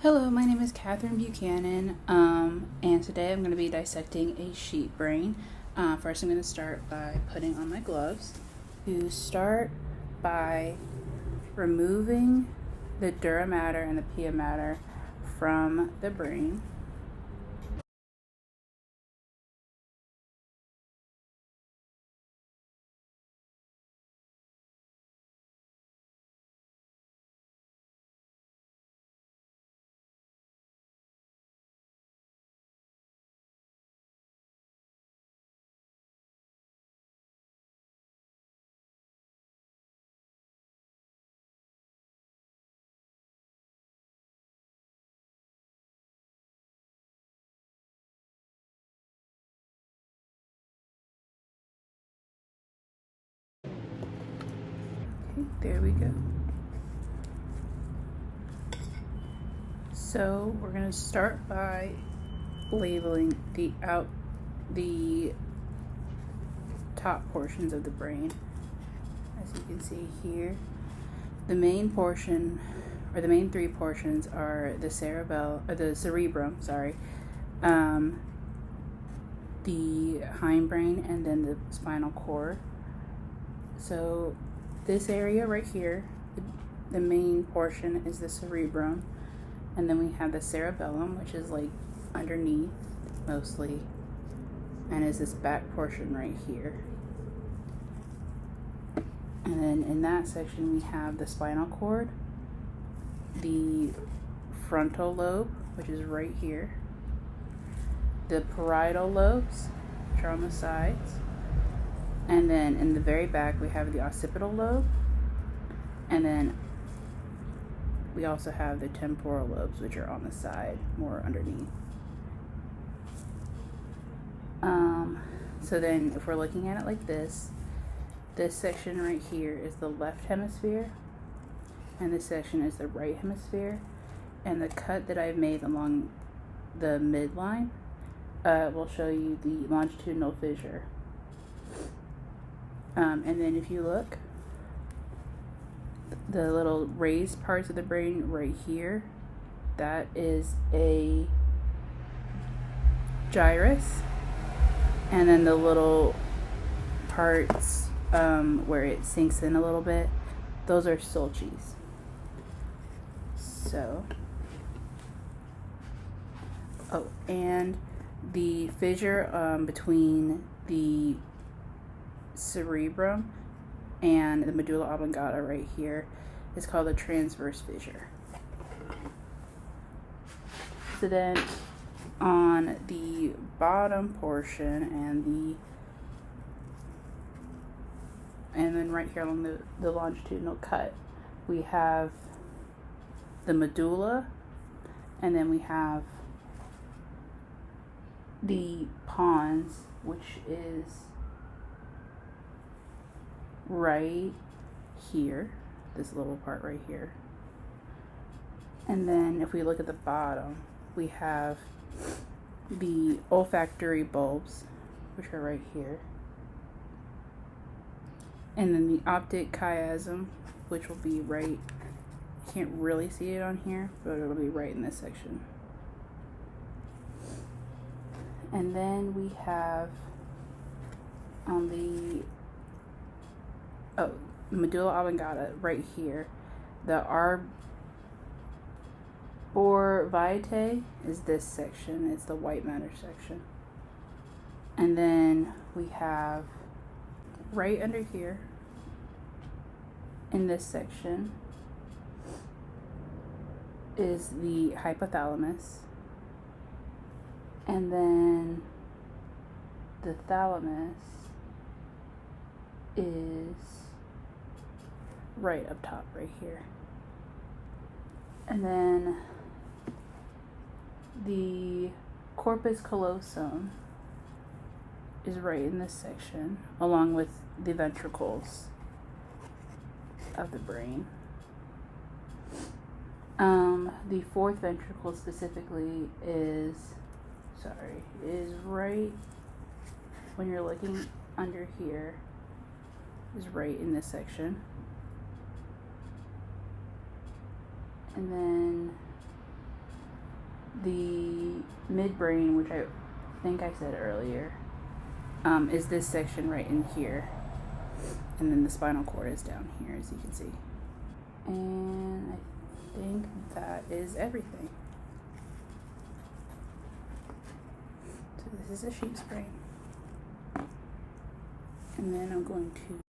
Hello, my name is Catherine Buchanan, and today I'm going to be dissecting a sheep brain. First, I'm going to start by putting on my gloves. You start by removing the dura mater and the pia mater from the brain. Okay, there we go. So we're going to start by labeling the top portions of the brain. As you can see here, the main portion, or the main three portions, are the cerebrum, the hindbrain, and then the spinal cord. So this area right here, the main portion is the cerebrum, and then we have the cerebellum, which is like underneath mostly, and is this back portion right here. And then in that section we have the spinal cord, the frontal lobe, which is right here, the parietal lobes, which are on the sides, and then in the very back we have the occipital lobe, and then we also have the temporal lobes, which are on the side, more underneath. So then if we're looking at it like this section right here is the left hemisphere, and this section is the right hemisphere, and the cut that I've made along the midline will show you the longitudinal fissure. And then if you look, the little raised parts of the brain right here, that is a gyrus, and then the little parts where it sinks in a little bit, those are sulcis. So, and the fissure between the cerebrum and the medulla oblongata right here is called a transverse fissure. So then on the bottom portion and then right here along the longitudinal cut, we have the medulla, and then we have the pons, which is right here, this little part right here. And then if we look at the bottom, we have the olfactory bulbs, which are right here, and then the optic chiasm, which will be right, you can't really see it on here, but it'll be right in this section. And then we have on the medulla oblongata right here, the arbor vitae is this section, it's the white matter section. And then we have right under here in this section is the hypothalamus, and then the thalamus is right up top right here. And then the corpus callosum is right in this section, along with the ventricles of the brain. The fourth ventricle specifically is right when you're looking under here, is right in this section. And then the midbrain, which I think I said earlier, is this section right in here. And then the spinal cord is down here, as you can see. And I think that is everything. So this is a sheep's brain. And then I'm going to